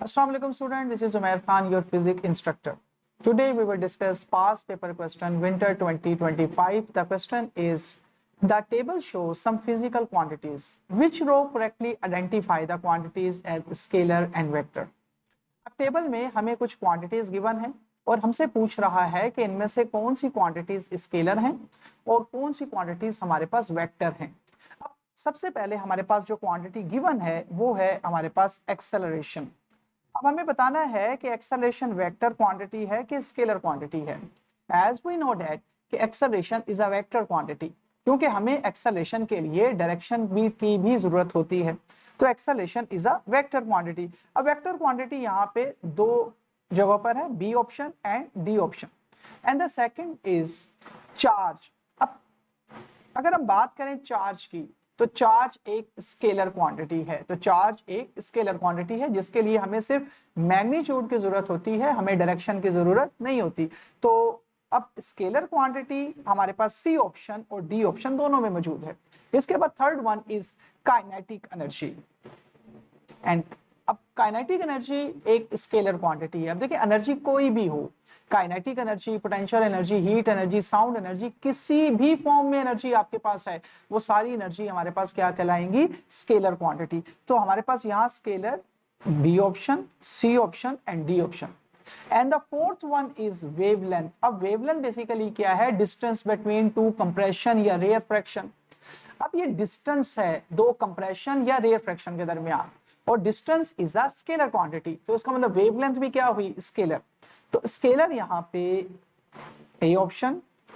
Assalamu alaikum student, this is Umair Khan, your physics instructor. Today we will discuss past paper question winter 2025. The question is, the table shows some physical quantities. Which row correctly identify the quantities as scalar and vector? अब table में हमें कुछ quantities given है और हमसे पूछ रहा है कि इनमें से कौन सी क्वांटिटीज स्केलर हैं और कौन सी क्वांटिटीज हमारे पास वेक्टर हैं। अब सबसे पहले हमारे पास जो क्वांटिटी गिवन है वो है हमारे पास एक्सेलरेशन। अब हमें बताना है कि एक्सेलरेशन वेक्टर क्वांटिटी है कि स्केलर क्वांटिटी है। एज वी नो दैट कि acceleration is a vector quantity, क्योंकि हमें एक्सेलरेशन के लिए डायरेक्शन की भी जरूरत होती है, तो acceleration is a vector quantity. अब वेक्टर क्वांटिटी यहाँ पे दो जगहों पर है, B option and D option. And the second is charge. अब अगर हम बात करें चार्ज की, तो चार्ज एक स्केलर क्वांटिटी है। तो चार्ज एक स्केलर क्वांटिटी है जिसके लिए हमें सिर्फ मैग्नीट्यूड की जरूरत होती है, हमें डायरेक्शन की जरूरत नहीं होती। तो अब स्केलर क्वांटिटी हमारे पास सी ऑप्शन और डी ऑप्शन दोनों में मौजूद है। इसके बाद third one is kinetic energy. And अब काइनेटिक एनर्जी एक स्केलर क्वांटिटी है। अब देखिए, एनर्जी कोई भी हो, kinetic energy, potential energy, heat energy, sound energy, किसी भी फॉर्म में एनर्जी आपके पास है, वो सारी एनर्जी हमारे पास क्या कहलाएंगी? Scalar quantity. तो हमारे पास यहाँ scalar B option, C option and D option. And the fourth one is wavelength. अब वेवलेंथ बेसिकली क्या है? डिस्टेंस बिटवीन टू कंप्रेशन या रेयरफ्रैक्शन। अब ये डिस्टेंस है दो कंप्रेशन या रेयरफ्रैक्शन के दरमियान, और distance is a scalar quantity, तो इसका मतलब वेवलेंथ भी क्या हुई? स्केलर। तो स्केलर यहाँ पे A option,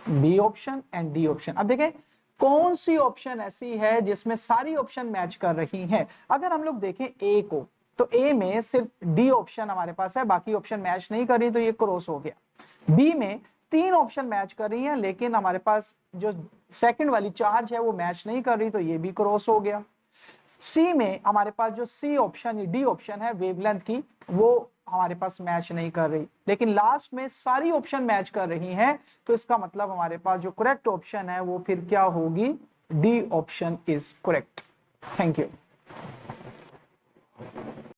B option and D option. अब देखें कौन सी ऑप्शन ऐसी है जिसमें सारी ऑप्शन मैच कर रही हैं। अगर हम लोग देखें ए को, तो ए में सिर्फ डी ऑप्शन हमारे पास है, बाकी ऑप्शन मैच नहीं कर रही, तो ये क्रॉस हो गया। बी में तीन ऑप्शन मैच कर रही हैं, लेकिन हमारे पास जो सेकंड वाली चार्ज है वो मैच नहीं कर रही, तो ये भी क्रॉस हो गया। सी में हमारे पास जो सी ऑप्शन, डी ऑप्शन है वेवलेंथ की, वो हमारे पास मैच नहीं कर रही, लेकिन लास्ट में सारी ऑप्शन मैच कर रही हैं, तो इसका मतलब हमारे पास जो करेक्ट ऑप्शन है वो फिर क्या होगी? D option is correct. Thank you.